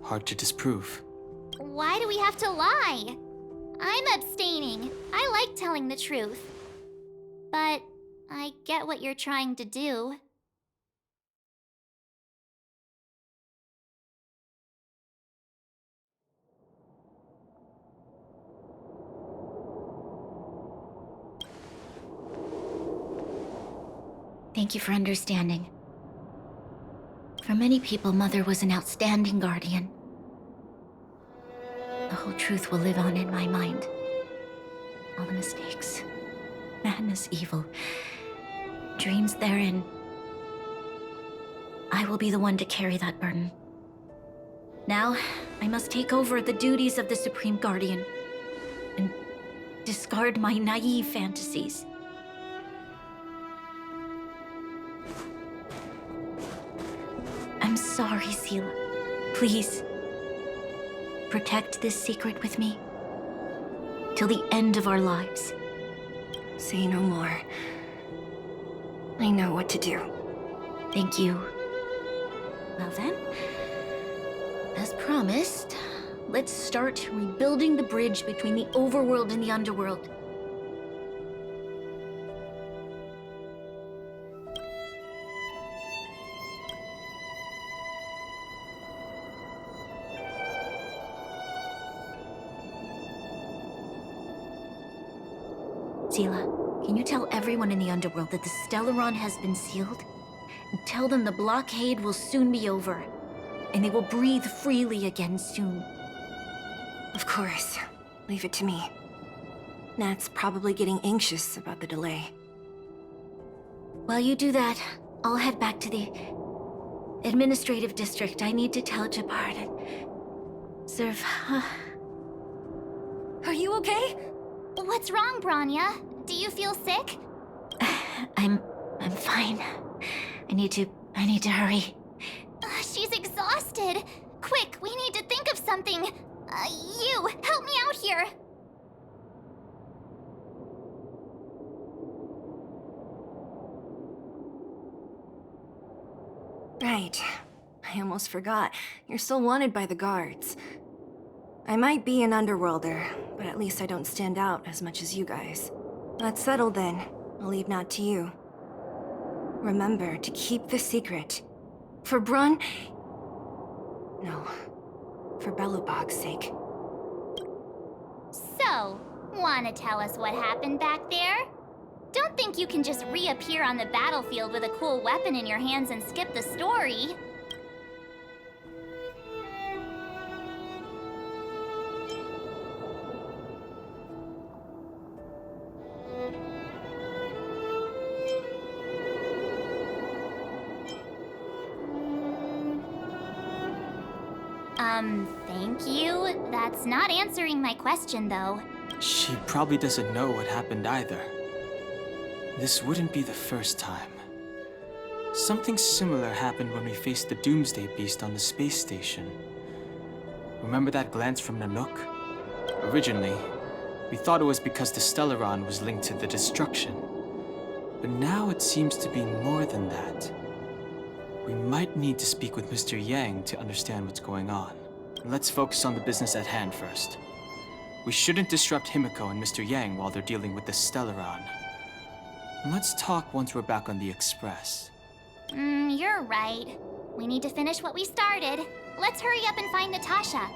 hard to disprove. Why do we have to lie? I'm abstaining. I like telling the truth. But I get what you're trying to do. Thank you for understanding. For many people, Mother was an outstanding guardian. The whole truth will live on in my mind. All the mistakes, madness, evil, dreams therein. I will be the one to carry that burden. Now, I must take over the duties of the Supreme Guardian and discard my naive fantasies. I'm sorry, Seela. Please, protect this secret with me till the end of our lives. Say no more. I know what to do. Thank you. Well then, as promised, let's start rebuilding the bridge between the overworld and the underworld. Seela, can you tell everyone in the underworld that the Stellaron has been sealed? And tell them the blockade will soon be over, and they will breathe freely again soon. Of course. Leave it to me. Nat's probably getting anxious about the delay. While you do that, I'll head back to the administrative district. I need to tell Jabard and serve. Are you okay? What's wrong, Branya? Do you feel sick? I'm fine. I need to hurry. She's exhausted. Quick, we need to think of something. You, help me out here. Right. I almost forgot. You're still wanted by the guards. I might be an underworlder, but at least I don't stand out as much as you guys. That's settled then. I'll leave Nat to you. Remember to keep the secret. For Brun... No. For Belobog's sake. So, wanna tell us what happened back there? Don't think you can just reappear on the battlefield with a cool weapon in your hands and skip the story. Thank you. That's not answering my question, though. She probably doesn't know what happened either. This wouldn't be the first time. Something similar happened when we faced the Doomsday Beast on the space station. Remember that glance from Nanook? Originally, we thought it was because the Stellaron was linked to the destruction. But now it seems to be more than that. We might need to speak with Mr. Yang to understand what's going on. Let's focus on the business at hand first. We shouldn't disrupt Himiko and Mr. Yang while they're dealing with the Stellaron. Let's talk once we're back on the Express. You're right. We need to finish what we started. Let's hurry up and find Natasha.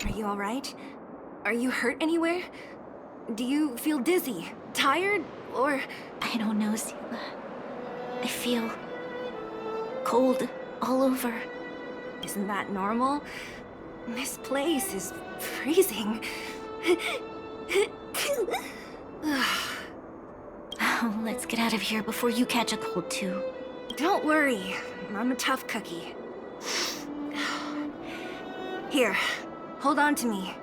Are you alright? Are you hurt anywhere? Do you feel dizzy? Tired? or... I don't know, Zila. I feel cold all over. Isn't that normal? This place is freezing. Oh, let's get out of here before you catch a cold too. Don't worry, I'm a tough cookie. Here, hold on to me.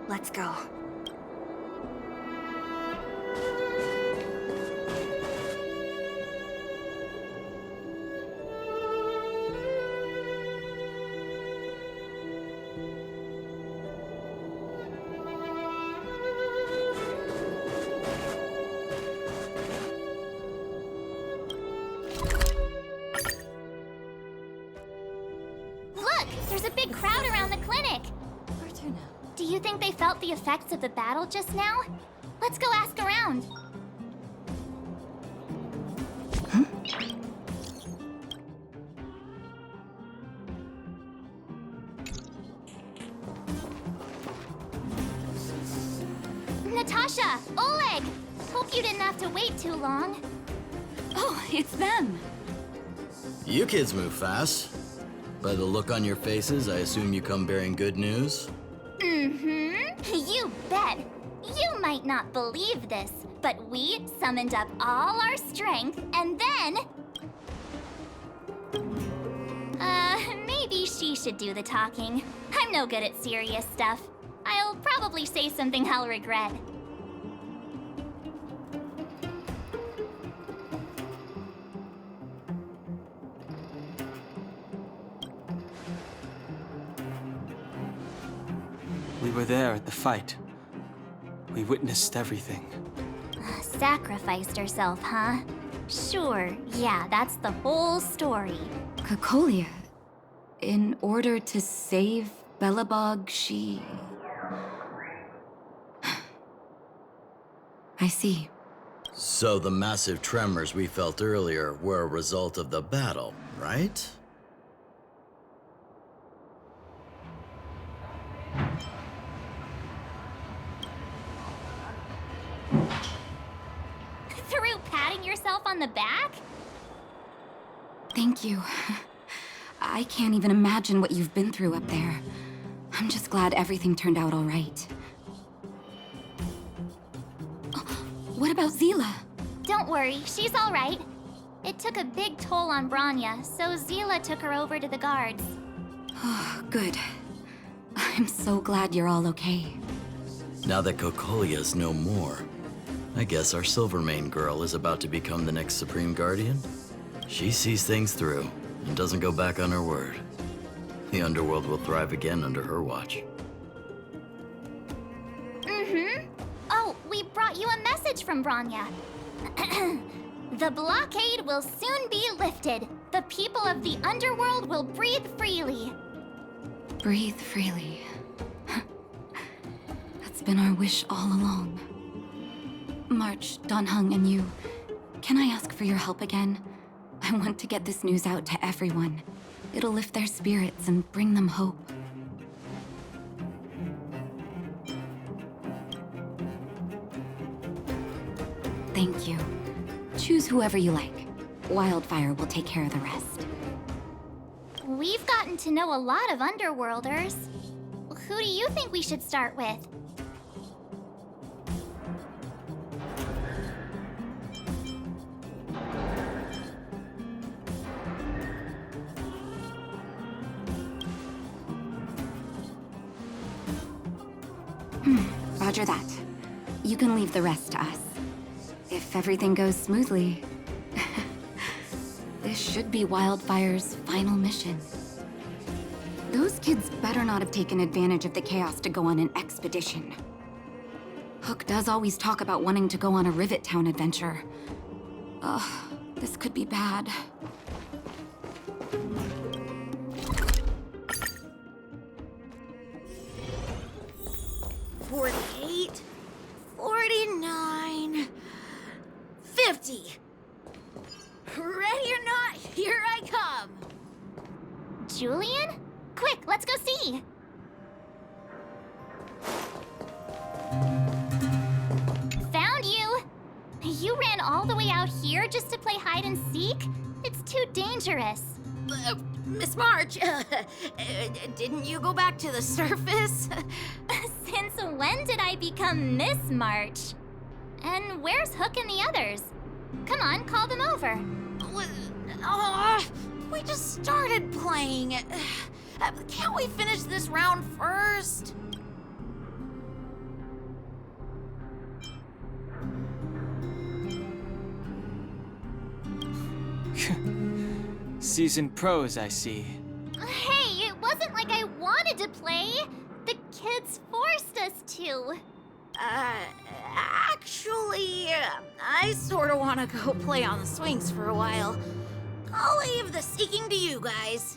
Let's go. Look! There's a big crowd around the clinic! Do you think they felt the effects of the battle just now? Let's go ask around. Natasha! Oleg! Hope you didn't have to wait too long. Oh, it's them. You kids move fast. By the look on your faces, I assume you come bearing good news? You bet. You might not believe this, but we summoned up all our strength and then... maybe she should do the talking. I'm no good at serious stuff. I'll probably say something I'll regret. We were there at the fight. We witnessed everything. Sacrificed herself, huh? Sure, yeah, that's the whole story. Cocolia, in order to save Belobog, she... I see. So the massive tremors we felt earlier were a result of the battle, right? Through patting yourself on the back? Thank you. I can't even imagine what you've been through up there. I'm just glad everything turned out all right. What about Zila? Don't worry, she's all right. It took a big toll on Branya, so Zila took her over to the guards. Oh, good. I'm so glad you're all okay. Now that Cocolia's no more, I guess our Silvermane girl is about to become the next Supreme Guardian? She sees things through and doesn't go back on her word. The underworld will thrive again under her watch. Oh, we brought you a message from Branya. The blockade will soon be lifted. The people of the underworld will breathe freely. Breathe freely. That's been our wish all along. March, Donhung, and you, can I ask for your help again? I want to get this news out to everyone. It'll lift their spirits and bring them hope. Thank you. Choose whoever you like. Wildfire will take care of the rest. We've gotten to know a lot of Underworlders. Who do you think we should start with? Roger that. You can leave the rest to us. If everything goes smoothly, this should be Wildfire's final mission. Those kids better not have taken advantage of the chaos to go on an expedition. Hook does always talk about wanting to go on a Rivet Town adventure. Ugh, this could be bad. $48, $49, $50. Ready or not, here I come. Julian? Quick, let's go see. Found you. You ran all the way out here just to play hide and seek? It's too dangerous. Miss March, didn't you go back to the surface? Since when did I become Miss March? And where's Hook and the others? Come on, call them over. We just started playing. Can't we finish this round first? Seasoned pros, I see. Hey, it wasn't like I wanted to play. The kids forced us to. Actually, I sorta wanna go play on the swings for a while. I'll leave the seeking to you guys.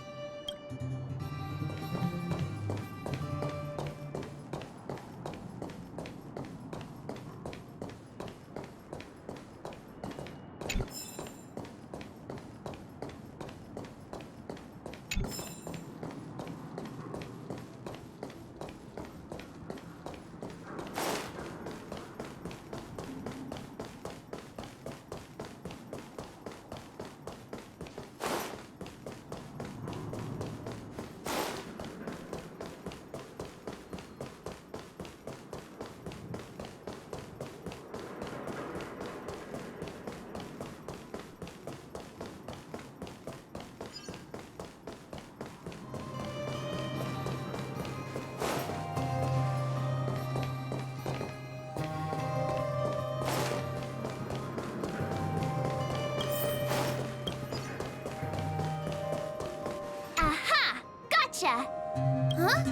Aha! Gotcha! Huh?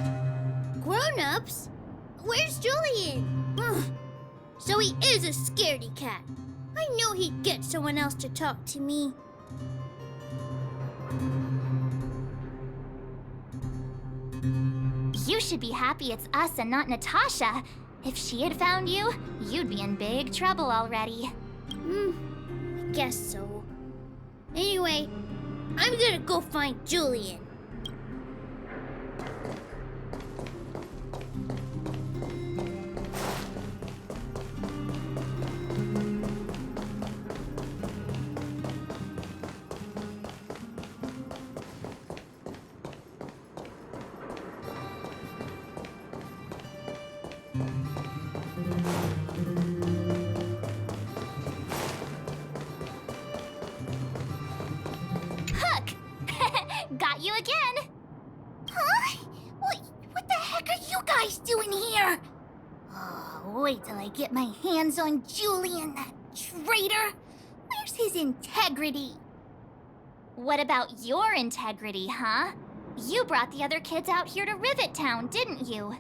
Grown-ups? Where's Julian? Ugh. So he is a scaredy cat. I knew he'd get someone else to talk to me. You should be happy it's us and not Natasha. If she had found you, you'd be in big trouble already. I guess so. Anyway, I'm gonna go find Julian. Hook! Got you again! Huh? What the heck are you guys doing here? Oh, wait till I get my hands on Julian, that traitor. Where's his integrity? What about your integrity, huh? You brought the other kids out here to Rivet Town, didn't you?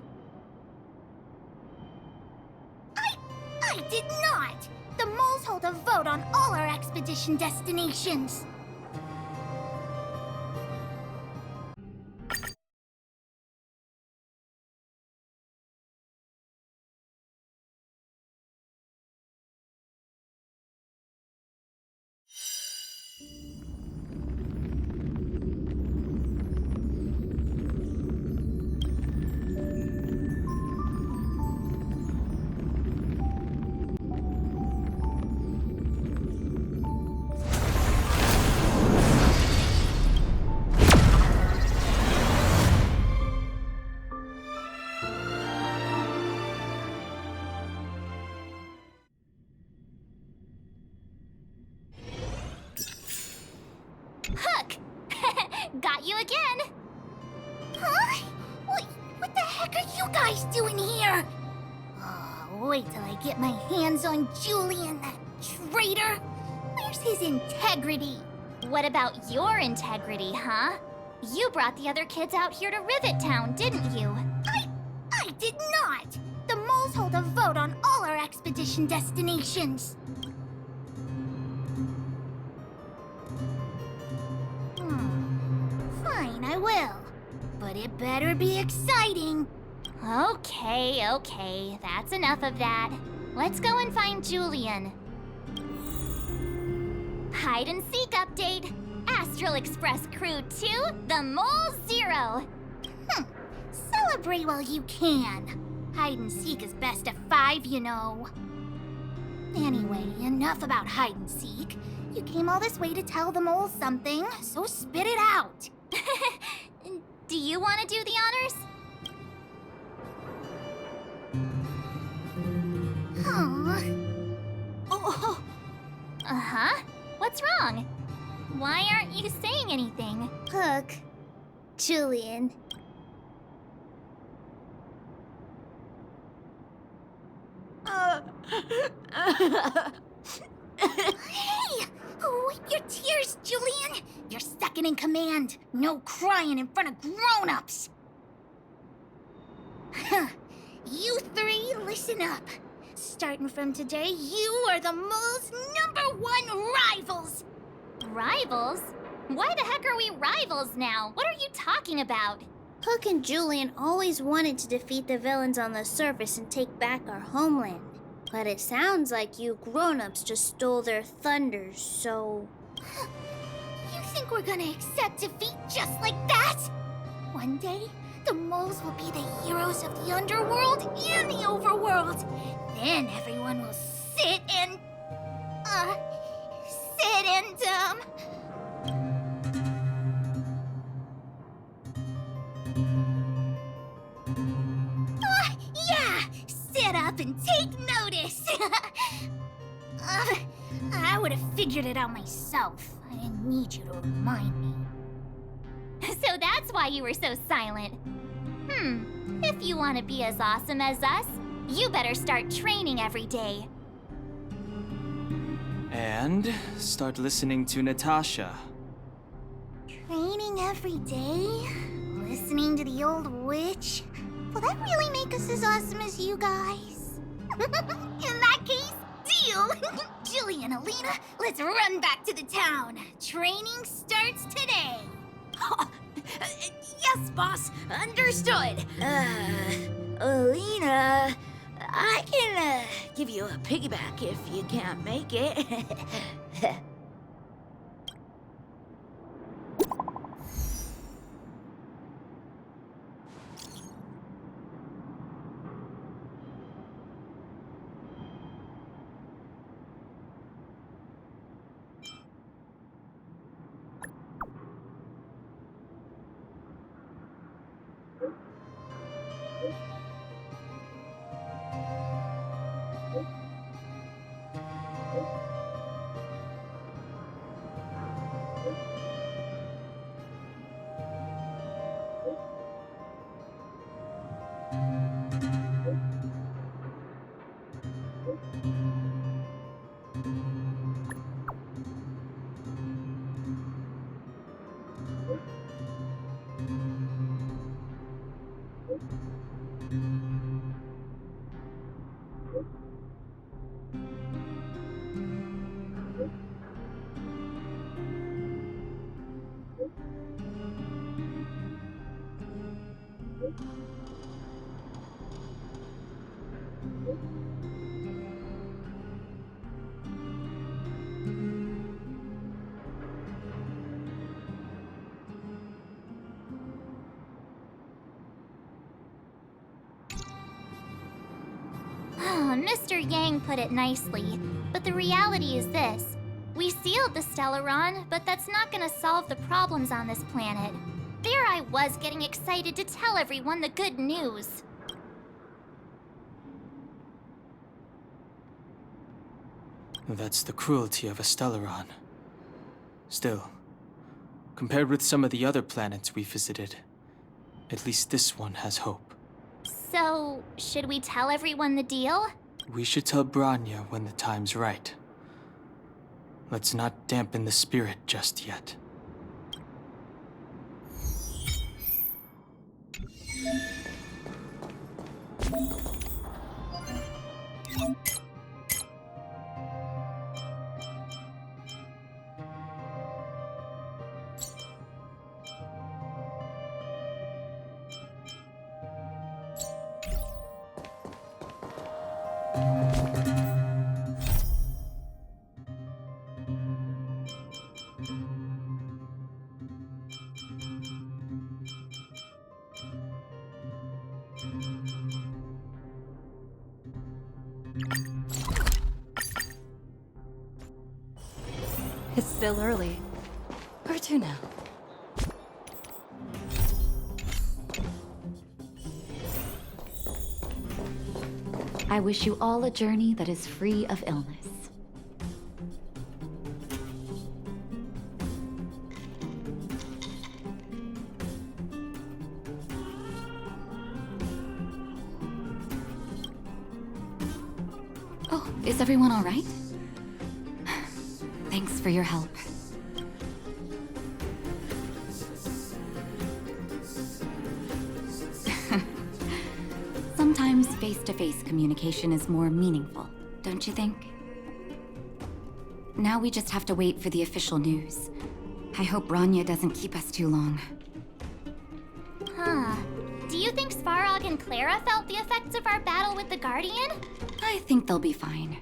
I did not! The moles hold a vote on all our expedition destinations. Hook! Got you again! Huh? What the heck are you guys doing here? Oh, wait till I get my hands on Julian, that traitor. Where's his integrity? What about your integrity, huh? You brought the other kids out here to Rivet Town, didn't you? I did not! The moles hold a vote on all our expedition destinations. Fine, I will. But it better be exciting. Okay, that's enough of that. Let's go and find Julian. Hide and seek update. Astral Express Crew 2, the Mole 0. Celebrate while you can. Hide and seek is best of 5, you know. Anyway, enough about hide and seek. You came all this way to tell the mole something, so spit it out. Do you want to do the honors? Oh, Uh-huh. What's wrong? Why aren't you saying anything? Hook. Julian. Hey! Wipe your tears, Julian! You're second in command. No crying in front of grown-ups. You three, listen up. Starting from today, you are the mole's #1 rivals. Rivals? Why the heck are we rivals now? What are you talking about? Hook and Julian always wanted to defeat the villains on the surface and take back our homeland. But it sounds like you grown-ups just stole their thunder, so... You think we're gonna accept defeat just like that? One day, the moles will be the heroes of the underworld and the overworld. Then everyone will sit and... yeah! Sit up and take notice! I would have figured it out myself. I didn't need you to remind me. So that's why you were so silent. If you want to be as awesome as us, you better start training every day. And start listening to Natasha. Training every day? Listening to the old witch? Will that really make us as awesome as you guys? In that case, deal! Julie and Alina, let's run back to the town. Training starts today. Yes, boss. Understood. Alina, I can give you a piggyback if you can't make it. Mr. Yang put it nicely, but the reality is this. We sealed the Stellaron, but that's not gonna solve the problems on this planet. There I was getting excited to tell everyone the good news. That's the cruelty of a Stellaron. Still, compared with some of the other planets we visited, at least this one has hope. So, should we tell everyone the deal? We should tell Branya when the time's right. Let's not dampen the spirit just yet. It's still early. Where to now? I wish you all a journey that is free of illness. Oh, is everyone all right? Thanks for your help. Sometimes face-to-face communication is more meaningful, don't you think? Now we just have to wait for the official news. I hope Rania doesn't keep us too long. Huh. Do you think Svarog and Clara felt the effects of our battle with the Guardian? I think they'll be fine.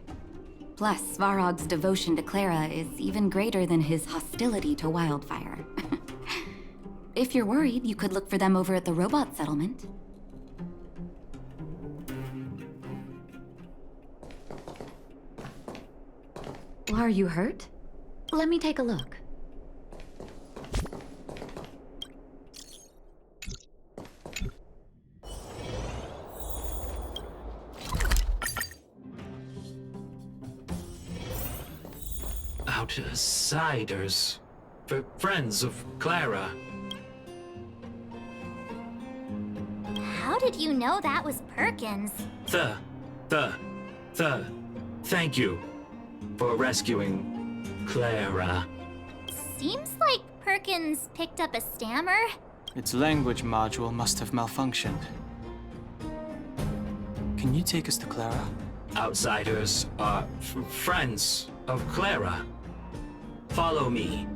Plus, Svarog's devotion to Clara is even greater than his hostility to Wildfire. If you're worried, you could look for them over at the robot settlement. Are you hurt? Let me take a look. Outsiders. For friends of Clara. How did you know that was Perkins? Thank you for rescuing Clara. Seems like Perkins picked up a stammer. Its language module must have malfunctioned. Can you take us to Clara? Outsiders are friends of Clara. Follow me.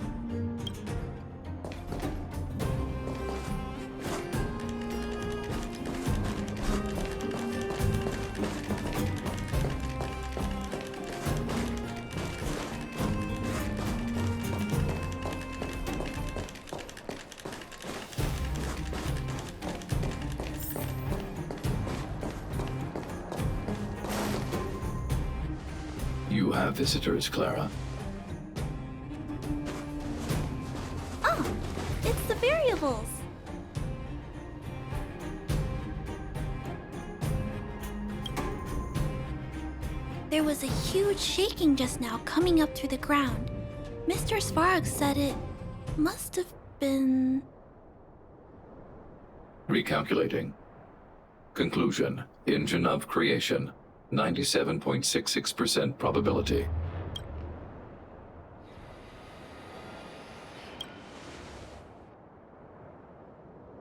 You have visitors, Clara. Oh, it's the variables. There was a huge shaking just now coming up through the ground. Mr. Svarog said it must have been... Recalculating. Conclusion. Engine of creation. 97.66% probability.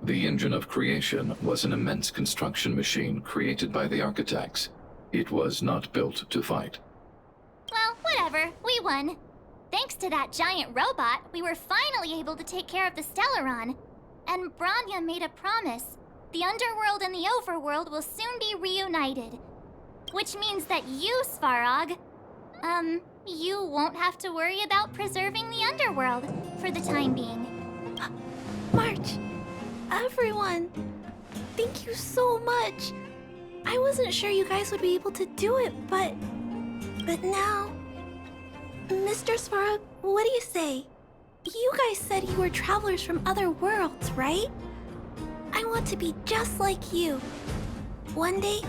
The engine of creation was an immense construction machine created by the architects. It was not built to fight. Well, whatever. We won. Thanks to that giant robot, we were finally able to take care of the Stellaron. And Branya made a promise. The underworld and the overworld will soon be reunited. Which means that you, Svarog, you won't have to worry about preserving the underworld for the time being. March, everyone, thank you so much. I wasn't sure you guys would be able to do it, but now... Mr. Svarog, what do you say? You guys said you were travelers from other worlds, right? I want to be just like you. One day,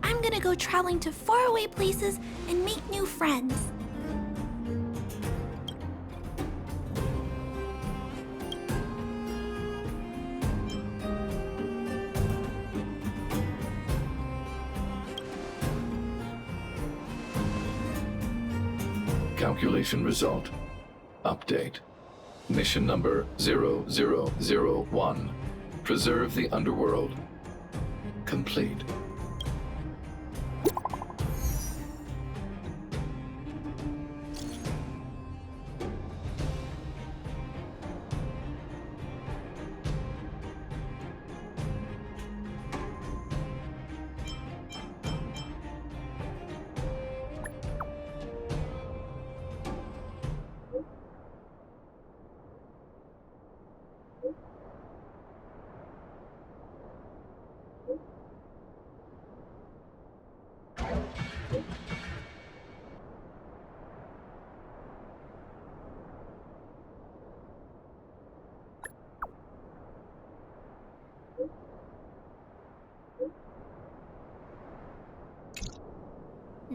I'm gonna go traveling to faraway places and make new friends. Calculation result. Update. Mission number 0001. Preserve the underworld. Complete.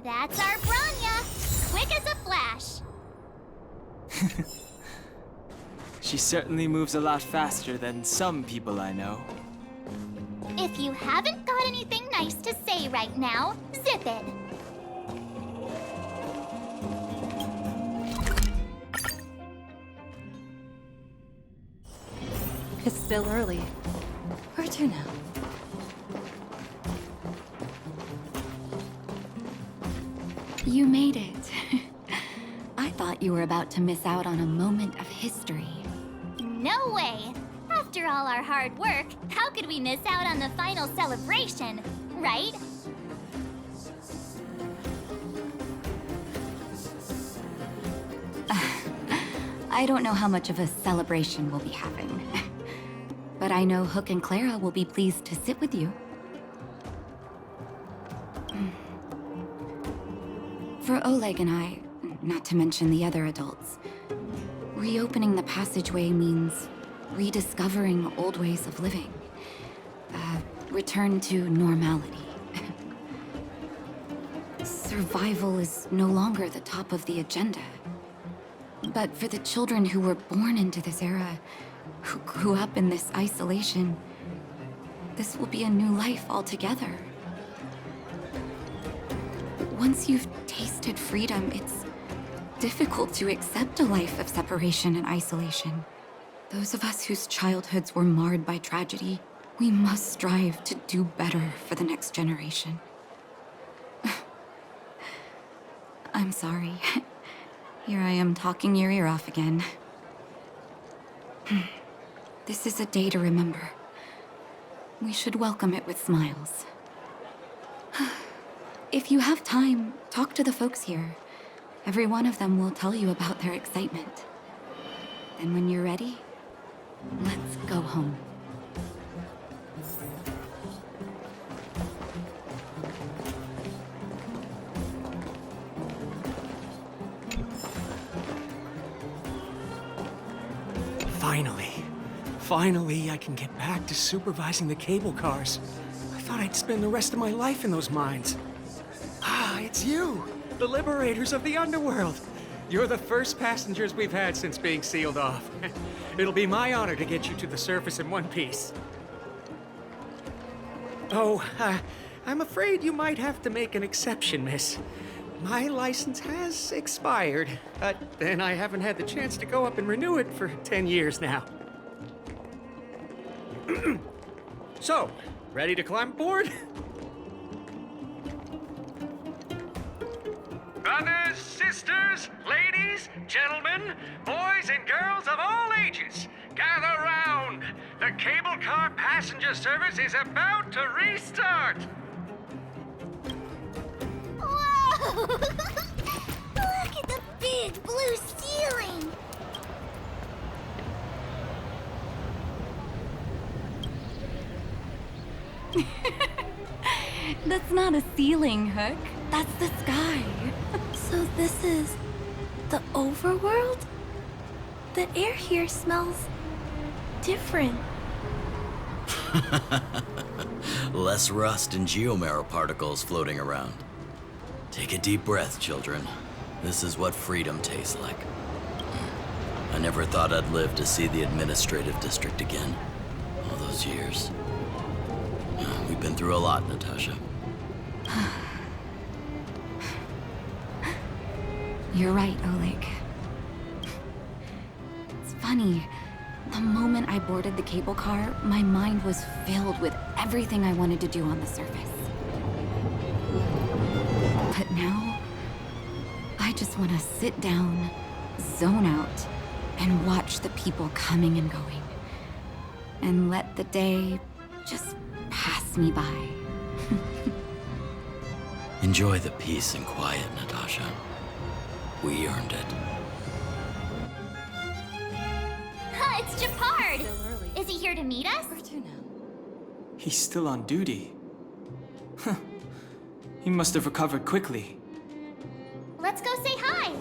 That's our Branya, quick as a flash. She certainly moves a lot faster than some people I know. If you haven't got anything nice to say right now, zip it. It's still early. Where to now? You made it. I thought you were about to miss out on a moment of history. No way! After all our hard work, how could we miss out on the final celebration, right? I don't know how much of a celebration we'll be having. But I know Hook and Clara will be pleased to sit with you. For Oleg and I, not to mention the other adults, reopening the passageway means rediscovering old ways of living. Return to normality. Survival is no longer the top of the agenda. But for the children who were born into this era, who grew up in this isolation, this will be a new life altogether. Once you've tasted freedom, it's difficult to accept a life of separation and isolation. Those of us whose childhoods were marred by tragedy, we must strive to do better for the next generation. I'm sorry. Here I am talking your ear off again. This is a day to remember. We should welcome it with smiles. If you have time, talk to the folks here. Every one of them will tell you about their excitement. Then when you're ready, let's go home. Finally, I can get back to supervising the cable cars. I thought I'd spend the rest of my life in those mines. Ah, it's you, the liberators of the underworld. You're the first passengers we've had since being sealed off. It'll be my honor to get you to the surface in one piece. Oh, I'm afraid you might have to make an exception, miss. My license has expired, but then I haven't had the chance to go up and renew it for 10 years now. So, ready to climb aboard? Brothers, sisters, ladies, gentlemen, boys and girls of all ages, gather round. The cable car passenger service is about to restart. Whoa! Look at the big blue ceiling! That's not a ceiling, Hook. That's the sky. So this is the overworld? The air here smells different. Less rust and geomarrow particles floating around. Take a deep breath, children. This is what freedom tastes like. I never thought I'd live to see the administrative district again. All those years. We've been through a lot, Natasha. You're right, Oleg. It's funny. The moment I boarded the cable car, my mind was filled with everything I wanted to do on the surface. But now, I just want to sit down, zone out, and watch the people coming and going. And let the day just pass me by. Enjoy the peace and quiet, Natasha. We earned it. It's Japard! Is he here to meet us? He's still on duty. Huh. He must have recovered quickly. Let's go say hi!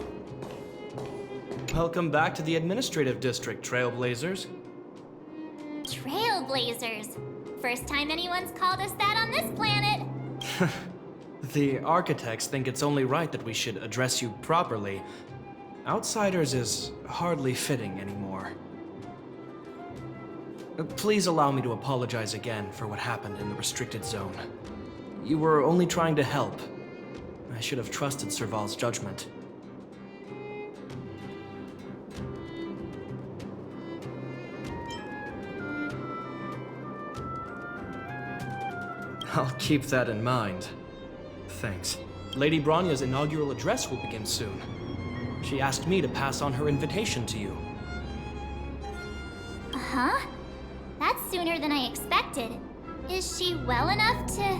Welcome back to the administrative district, Trailblazers. Trailblazers. First time anyone's called us that on this planet. The architects think it's only right that we should address you properly. Outsiders is hardly fitting anymore. Please allow me to apologize again for what happened in the restricted zone. You were only trying to help. I should have trusted Serval's judgment. I'll keep that in mind. Thanks. Lady Bronya's inaugural address will begin soon. She asked me to pass on her invitation to you. Huh? That's sooner than I expected. Is she well enough to...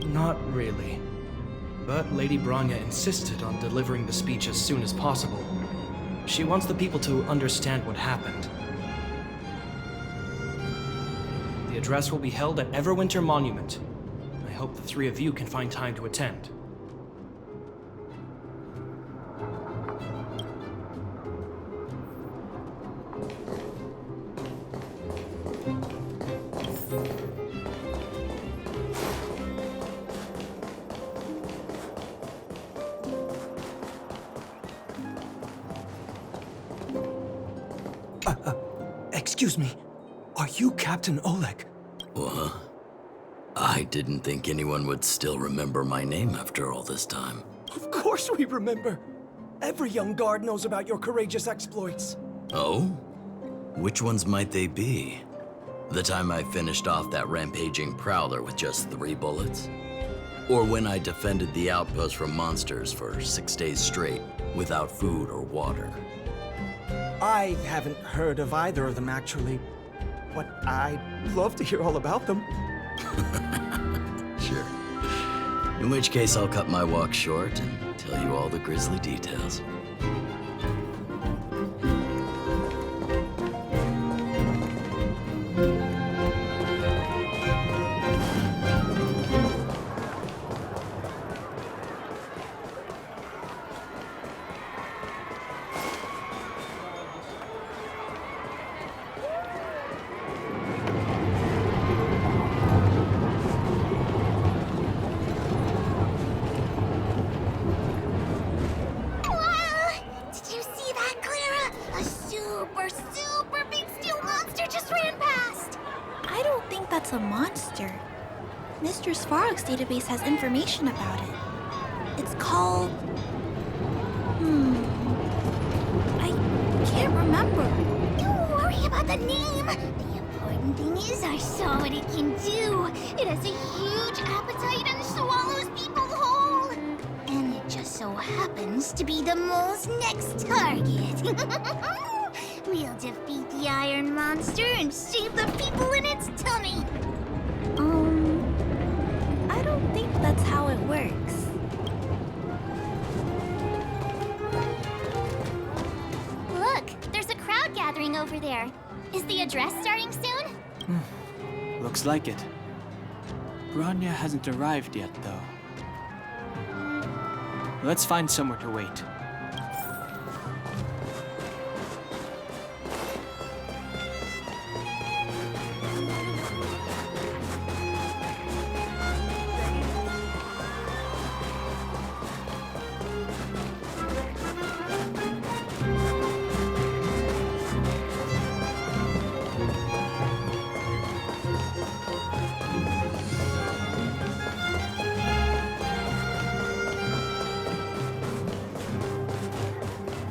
Not really. But Lady Bronya insisted on delivering the speech as soon as possible. She wants the people to understand what happened. The address will be held at Everwinter Monument. I hope the three of you can find time to attend. Excuse me. Are you Captain Oleg? What? I didn't think anyone would still remember my name after all this time. Of course we remember. Every young guard knows about your courageous exploits. Oh? Which ones might they be? The time I finished off that rampaging prowler with just 3 bullets? Or when I defended the outpost from monsters for 6 days straight without food or water? I haven't heard of either of them, actually. But I'd love to hear all about them. Sure. In which case, I'll cut my walk short and tell you all the grisly details. Did you see that, Clara? A super big steel monster just ran past! I don't think that's a monster. Mr. Svarog's database has information about it. It's called... I can't remember. Don't worry about the name. The important thing is I saw what it can do. It has a huge appetite and swallows people whole. And it just so happens to be the mole's next target. We'll defeat the iron monster and save the people in its tummy. I don't think that's how it works. Look, there's a crowd gathering over there. Is the address starting soon? Looks like it. Bronya hasn't arrived yet, though. Let's find somewhere to wait.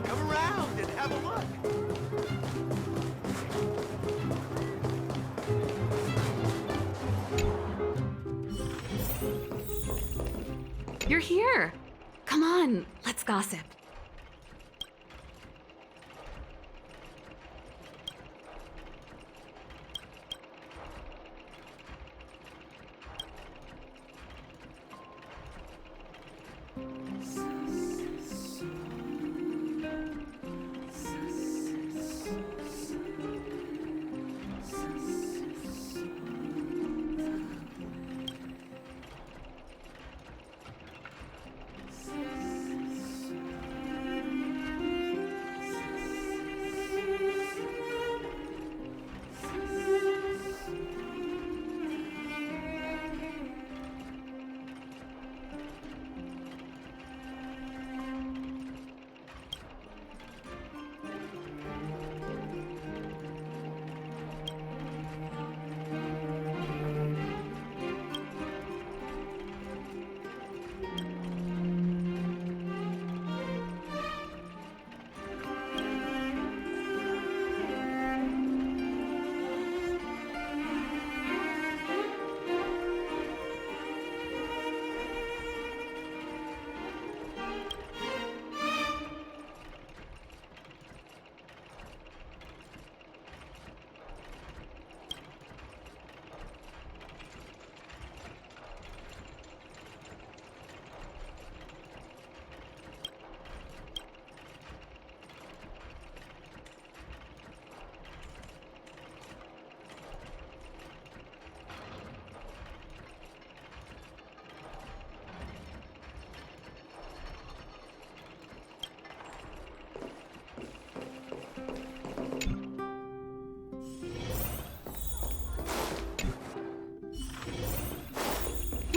Come around and have a look. You're here. Come on, let's gossip.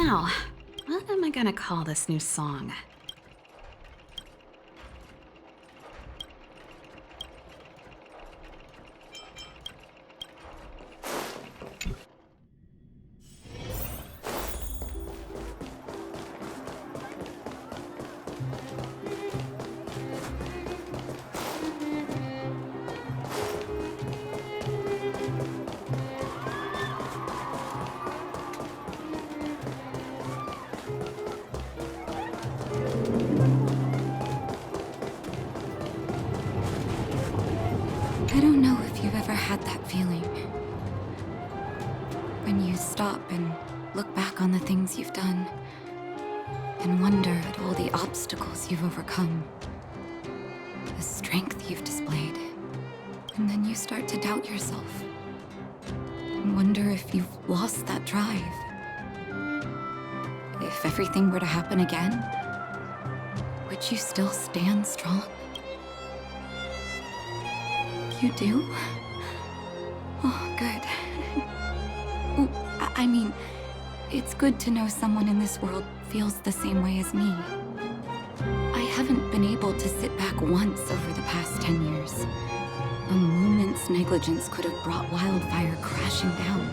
Now, what am I gonna call this new song? I don't know if you've ever had that feeling. When you stop and look back on the things you've done, and wonder at all the obstacles you've overcome, the strength you've displayed, and then you start to doubt yourself, and wonder if you've lost that drive. If everything were to happen again, would you still stand strong? You do? Oh, good. Well, I mean, it's good to know someone in this world feels the same way as me. I haven't been able to sit back once over the past 10 years. A moment's negligence could have brought wildfire crashing down.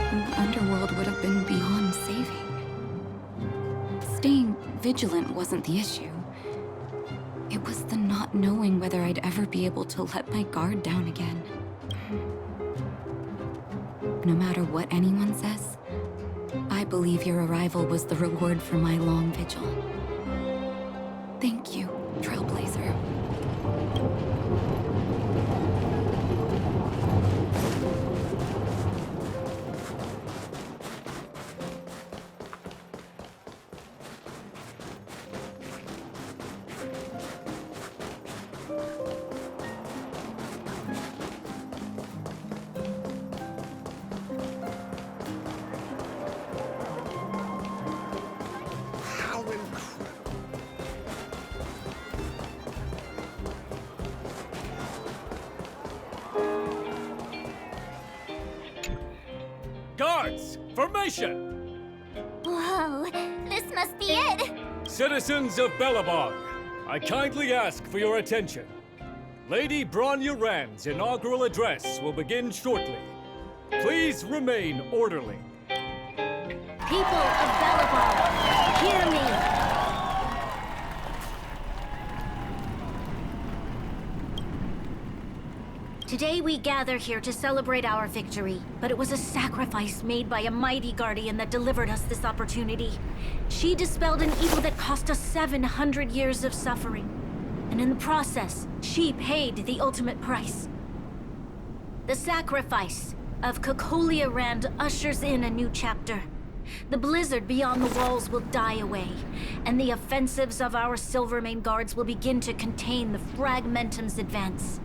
And the underworld would have been beyond saving. Staying vigilant wasn't the issue. It was the not knowing whether I'd ever be able to let my guard down again. No matter what anyone says, I believe your arrival was the reward for my long vigil. Thank you, Trailblazer. Guards, formation! Whoa, this must be it! Citizens of Belobog, I kindly ask for your attention. Lady Bronya Rand's inaugural address will begin shortly. Please remain orderly. People of Belobog, hear me! Today we gather here to celebrate our victory, but it was a sacrifice made by a mighty guardian that delivered us this opportunity. She dispelled an evil that cost us 700 years of suffering. And in the process, she paid the ultimate price. The sacrifice of Cocolia Rand ushers in a new chapter. The blizzard beyond the walls will die away, and the offensives of our Silvermane guards will begin to contain the Fragmentum's advance.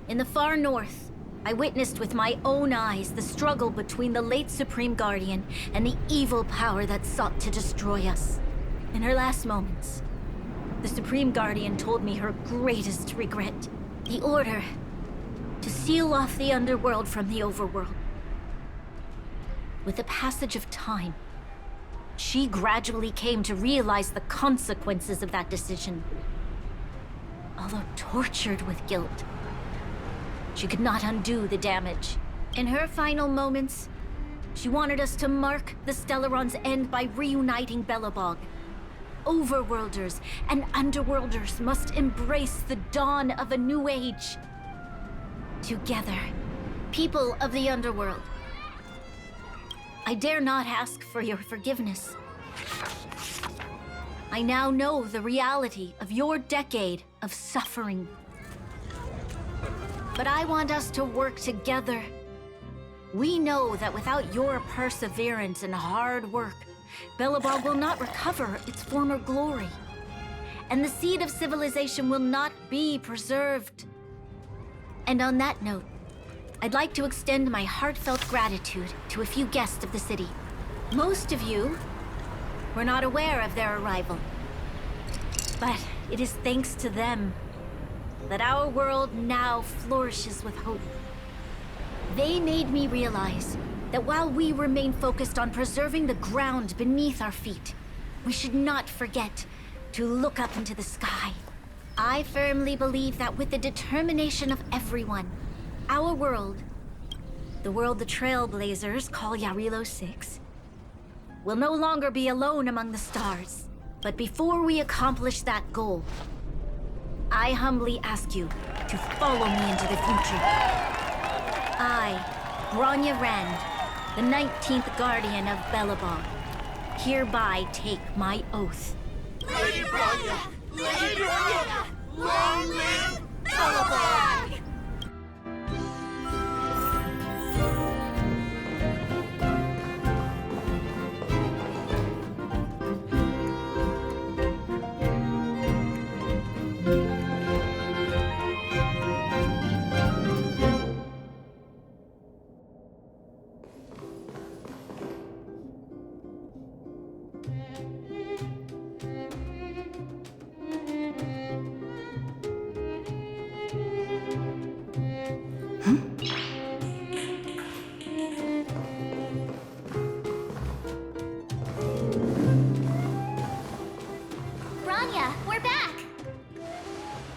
In the far north, I witnessed with my own eyes the struggle between the late Supreme Guardian and the evil power that sought to destroy us. In her last moments, the Supreme Guardian told me her greatest regret: the order to seal off the underworld from the overworld. With the passage of time, she gradually came to realize the consequences of that decision. Although tortured with guilt, she could not undo the damage. In her final moments, she wanted us to mark the Stellaron's end by reuniting Belobog. Overworlders and Underworlders must embrace the dawn of a new age. Together, people of the Underworld, I dare not ask for your forgiveness. I now know the reality of your decade of suffering. But I want us to work together. We know that without your perseverance and hard work, Belobog will not recover its former glory. And the seed of civilization will not be preserved. And on that note, I'd like to extend my heartfelt gratitude to a few guests of the city. Most of you were not aware of their arrival. But it is thanks to them that our world now flourishes with hope. They made me realize that while we remain focused on preserving the ground beneath our feet, we should not forget to look up into the sky. I firmly believe that with the determination of everyone, our world, the world the Trailblazers call Yarilo 6, will no longer be alone among the stars. But before we accomplish that goal, I humbly ask you to follow me into the future. I, Bronya Rand, the 19th Guardian of Belobog, hereby take my oath. Lady Bronya! Lady Bronya! Long live Belobog! Bronya, we're back!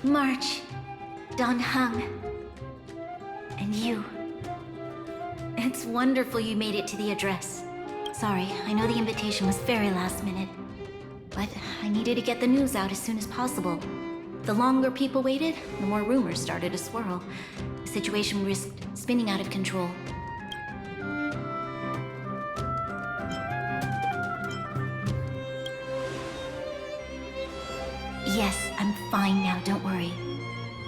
March, Don Hung, and you. It's wonderful you made it to the address. Sorry, I know the invitation was very last minute, but I needed to get the news out as soon as possible. The longer people waited, the more rumors started to swirl. The situation risked spinning out of control. Yes, I'm fine now, don't worry.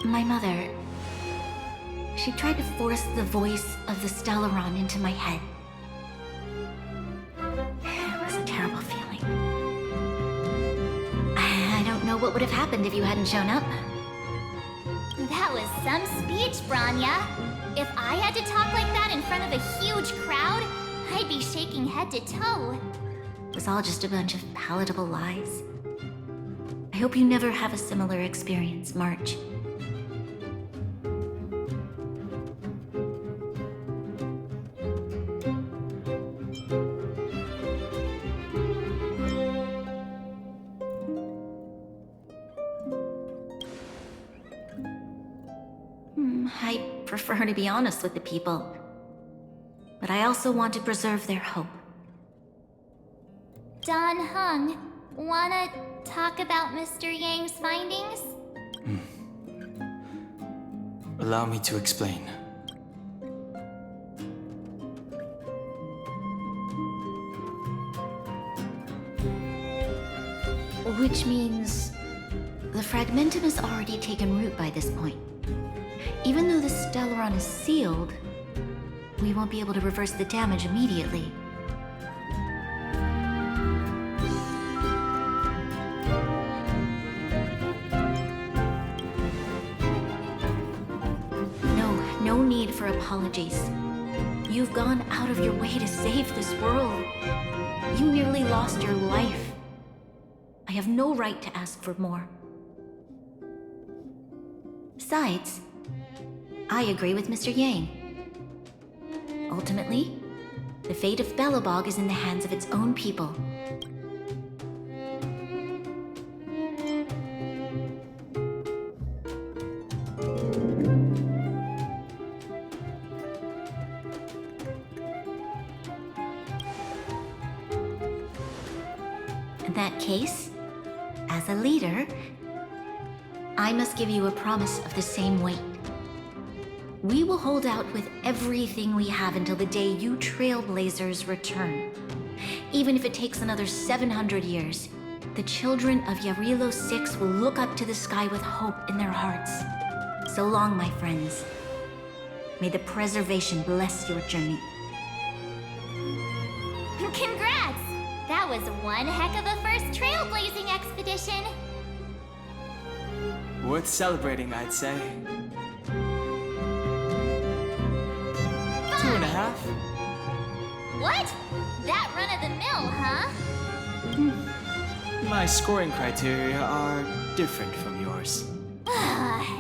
My mother... she tried to force the voice of the Stellaron into my head. It was a terrible feeling. I don't know what would have happened if you hadn't shown up. That was some speech, Bronya. If I had to talk like that in front of a huge crowd, I'd be shaking head to toe. It was all just a bunch of palatable lies. I hope you never have a similar experience, March. I prefer to be honest with the people, but I also want to preserve their hope. Don Hung, wanna talk about Mr. Yang's findings? Allow me to explain. Which means the Fragmentum has already taken root by this point. Even though the Stellaron is sealed, we won't be able to reverse the damage immediately. No need for apologies. You've gone out of your way to save this world. You nearly lost your life. I have no right to ask for more. Besides, I agree with Mr. Yang. Ultimately, the fate of Belobog is in the hands of its own people. In that case, as a leader, I must give you a promise of the same weight. We will hold out with everything we have until the day you Trailblazers return. Even if it takes another 700 years, the children of Yarilo 6 will look up to the sky with hope in their hearts. So long, my friends. May the preservation bless your journey. Congrats! That was one heck of a first trailblazing expedition. Worth celebrating, I'd say. 2.5. What? That run-of-the-mill, huh? My scoring criteria are different from yours.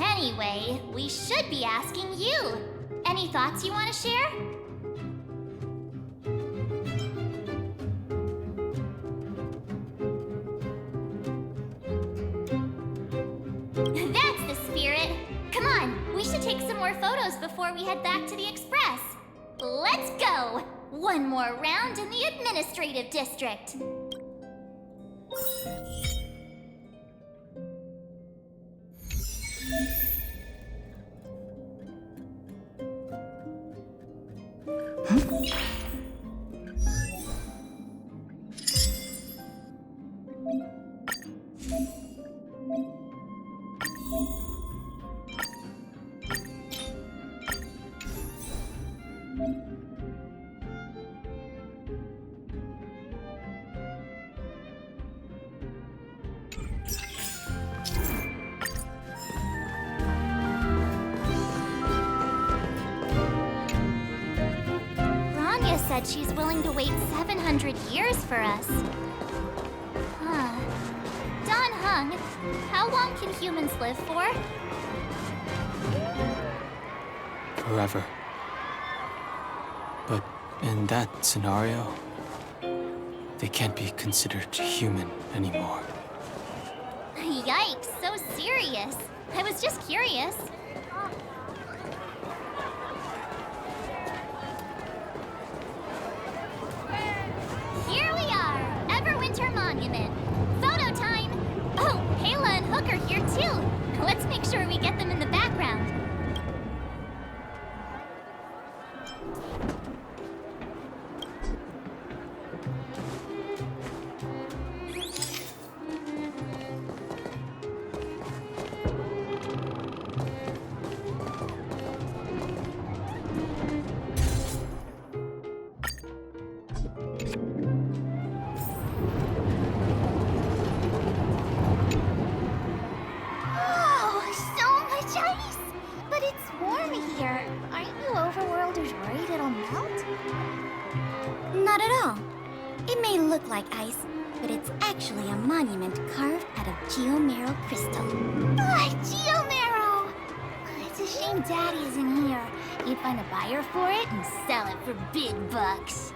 Anyway, we should be asking you. Any thoughts you want to share? That's the spirit. Come on, we should take some more photos before we head back to the Express. Let's go! One more round in the administrative district. Rania said she's willing to wait 700 years for us. Huh. Don Hung, how long can humans live for? Forever. But in that scenario, they can't be considered human anymore. Yikes, so serious. I was just curious. Here we are, Everwinter Monument. Photo time! Oh, Kayla and Hook are here too. Let's make sure we get them in the background. Oh, so much ice! But it's warm here. Aren't you overworlders worried it'll melt? Not at all. It may look like ice, but it's actually a monument carved out of geomarrow crystal. Ah, geomarrow! It's a shame Daddy isn't here. He'd find a buyer for it and sell it for big bucks.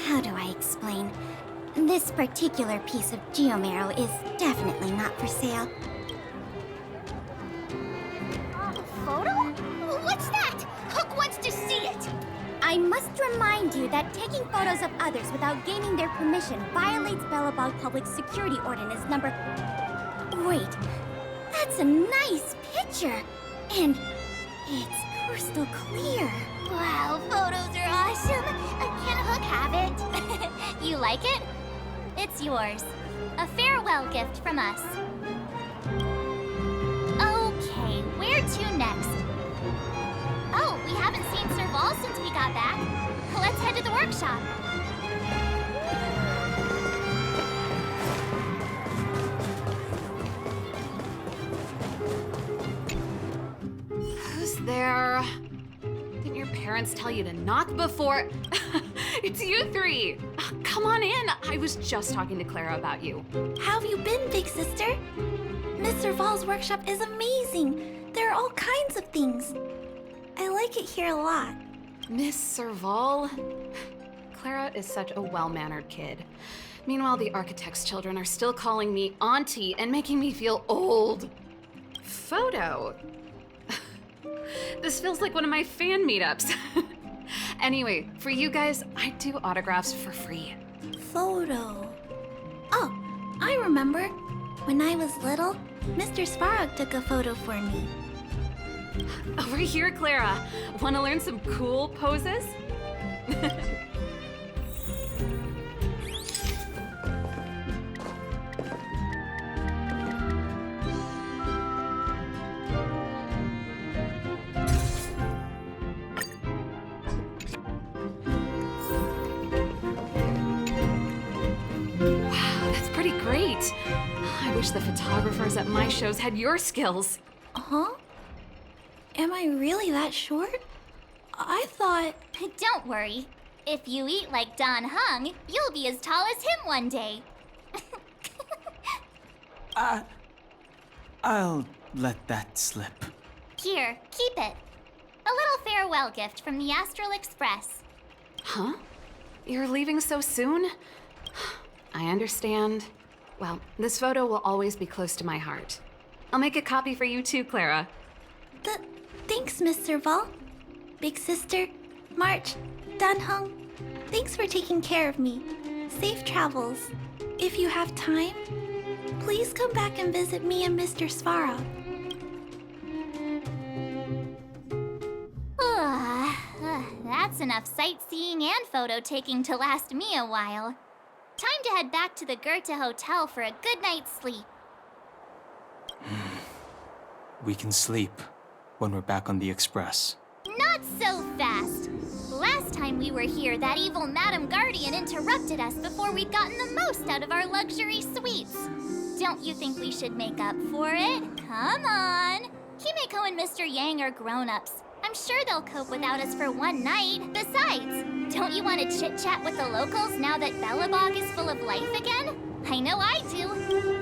How do I explain? This particular piece of geomarrow is definitely not for sale. Photo? What's that? Hook wants to see it! I must remind you that taking photos of others without gaining their permission violates Belobog Public Security Ordinance number... Wait, that's a nice picture! And it's crystal clear. Wow, photos are awesome. Can Hook have it? You like it? It's yours. A farewell gift from us. Okay, where to next? Oh, we haven't seen Serval since we got back. Let's head to the workshop. Who's there? Didn't your parents tell you to knock before? It's you three! Come on in! I was just talking to Clara about you. How have you been, big sister? Miss Serval's workshop is amazing. There are all kinds of things. I like it here a lot. Miss Serval? Clara is such a well-mannered kid. Meanwhile, the architect's children are still calling me auntie and making me feel old. Photo? This feels like one of my fan meetups. Anyway, for you guys, I do autographs for free. Photo. Oh, I remember. When I was little, Mr. Svarog took a photo for me. Over here, Clara. Want to learn some cool poses? Wow, that's pretty great. I wish the photographers at my shows had your skills. Huh? Am I really that short? I thought... Don't worry. If you eat like Don Hung, you'll be as tall as him one day. I'll let that slip. Here, keep it. A little farewell gift from the Astral Express. Huh? You're leaving so soon? I understand. Well, this photo will always be close to my heart. I'll make a copy for you too, Clara. Thanks, Miss Serval. Big sister, March, Danhung, thanks for taking care of me. Safe travels. If you have time, please come back and visit me and Mr. Svara. That's enough sightseeing and photo taking to last me a while. Time to head back to the Goethe Hotel for a good night's sleep. We can sleep when we're back on the Express. Not so fast! Last time we were here, that evil Madam Guardian interrupted us before we'd gotten the most out of our luxury suites. Don't you think we should make up for it? Come on! Himeko and Mr. Yang are grown-ups. I'm sure they'll cope without us for one night. Besides, don't you want to chit-chat with the locals now that Belobog is full of life again? I know I do.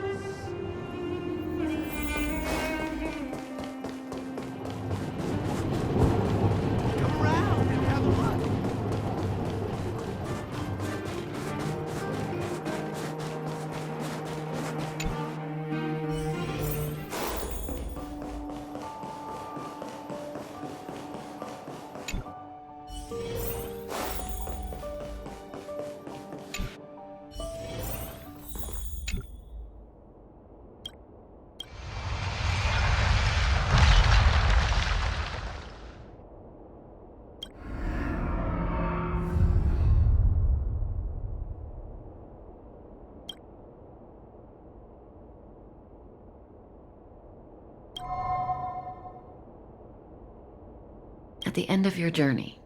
At the end of your journey,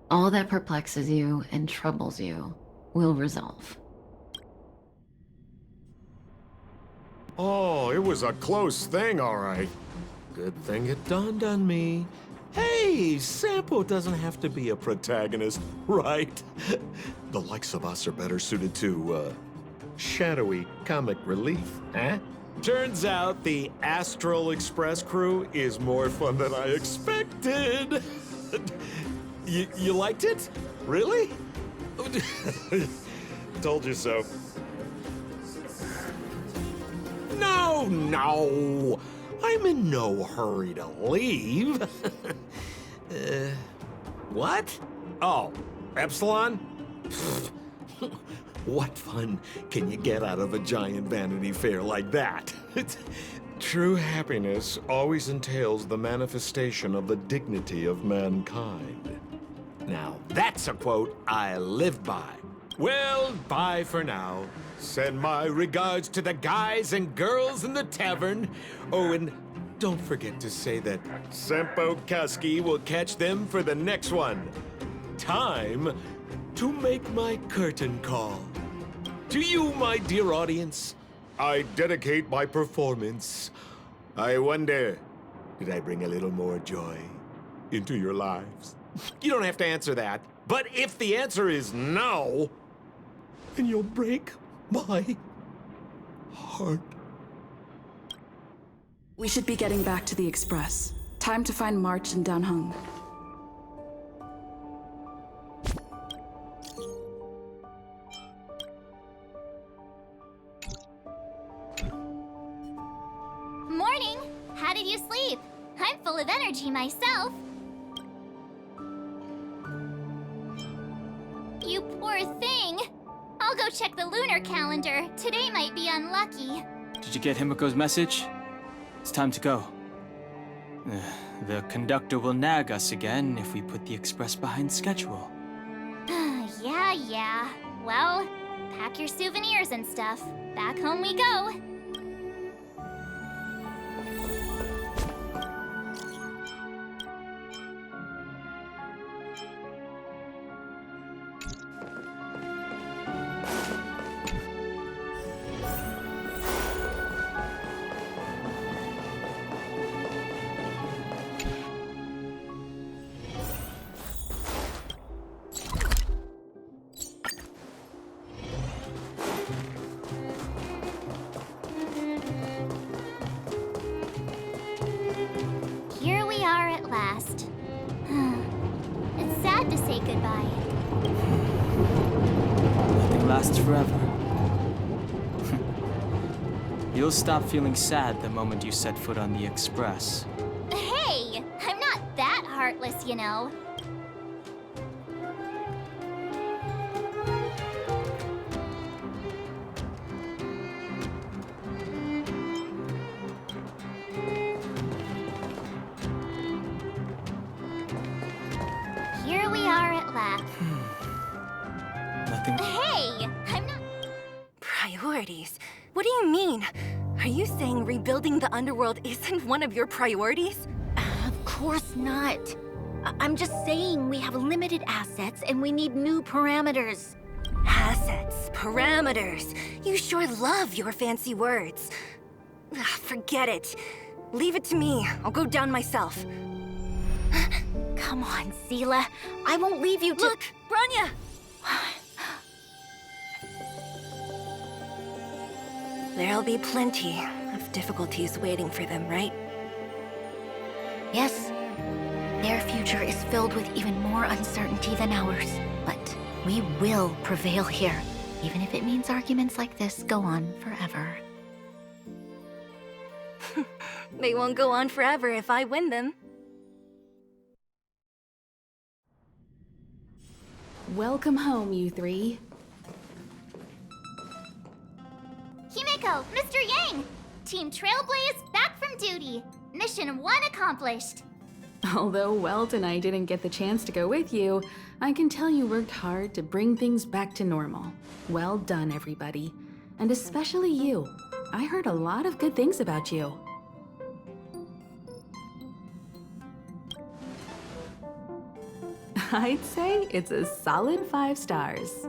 all that perplexes you and troubles you will resolve. Oh, it was a close thing, all right. Good thing it dawned on me. Hey, Sampo doesn't have to be a protagonist, right? The likes of us are better suited to, shadowy comic relief, eh? Turns out the Astral Express crew is more fun than I expected. You liked it? Really? Told you so. No! I'm in no hurry to leave. What? Oh, Epsilon? What fun can you get out of a giant Vanity Fair like that? True happiness always entails the manifestation of the dignity of mankind. Now, that's a quote I live by. Well, bye for now. Send my regards to the guys and girls in the tavern. Oh, and don't forget to say that Sempo Kaski will catch them for the next one. Time to make my curtain call. To you, my dear audience, I dedicate my performance. I wonder, did I bring a little more joy into your lives? You don't have to answer that. But if the answer is no, then you'll break my heart. We should be getting back to the Express. Time to find March and Danhung. Morning! How did you sleep? I'm full of energy myself. You poor thing. I'll go check the lunar calendar. Today might be unlucky. Did you get Himiko's message? It's time to go. The conductor will nag us again if we put the Express behind schedule. Yeah. Well, pack your souvenirs and stuff. Back home we go. Here we are at last. It's sad to say goodbye. Nothing lasts forever. You'll stop feeling sad the moment you set foot on the Express. Hey, I'm not that heartless, you know. Here we are at last. Nothing. Hey, I'm not. Priorities? What do you mean? Are you saying rebuilding the underworld isn't one of your priorities? Of course not. I'm just saying we have limited assets and we need new parameters. Assets, parameters. You sure love your fancy words. Ugh, forget it. Leave it to me. I'll go down myself. Come on, Seela. I won't leave you to— Look, Bronya! There'll be plenty of difficulties waiting for them, right? Yes. Their future is filled with even more uncertainty than ours. But we will prevail here, even if it means arguments like this go on forever. They won't go on forever if I win them. Welcome home, you three. Himeko, Mr. Yang! Team Trailblaze back from duty. Mission 1 accomplished. Although Welt and I didn't get the chance to go with you, I can tell you worked hard to bring things back to normal. Well done, everybody. And especially you. I heard a lot of good things about you. I'd say it's a solid 5 stars.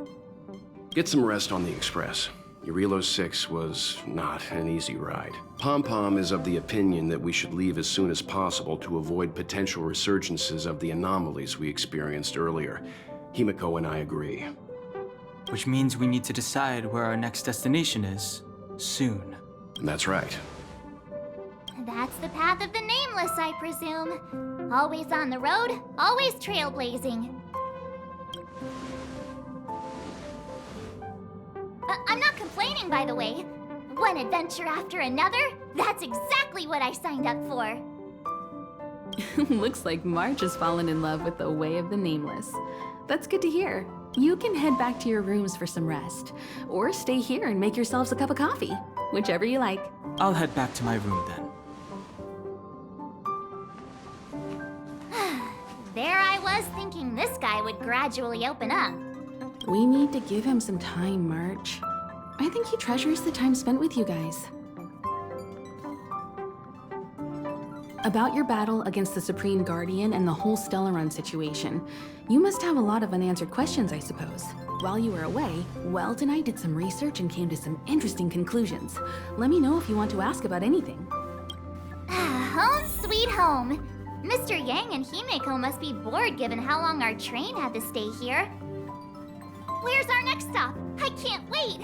Get some rest on the Express. Eurilo 6 was not an easy ride. Pom-Pom is of the opinion that we should leave as soon as possible to avoid potential resurgences of the anomalies we experienced earlier. Himeko and I agree. Which means we need to decide where our next destination is, soon. That's right. That's the path of the Nameless, I presume. Always on the road, always trailblazing. I'm not complaining, by the way. One adventure after another, that's exactly what I signed up for. Looks like March has fallen in love with the way of the Nameless. That's good to hear. You can head back to your rooms for some rest, or stay here and make yourselves a cup of coffee, whichever you like. I'll head back to my room then. There I was thinking this guy would gradually open up. We need to give him some time, March. I think he treasures the time spent with you guys. About your battle against the Supreme Guardian and the whole Stellaron situation, you must have a lot of unanswered questions, I suppose. While you were away, Welt and I did some research and came to some interesting conclusions. Let me know if you want to ask about anything. Home sweet home. Mr. Yang and Himeko must be bored given how long our train had to stay here. Where's our next stop? I can't wait!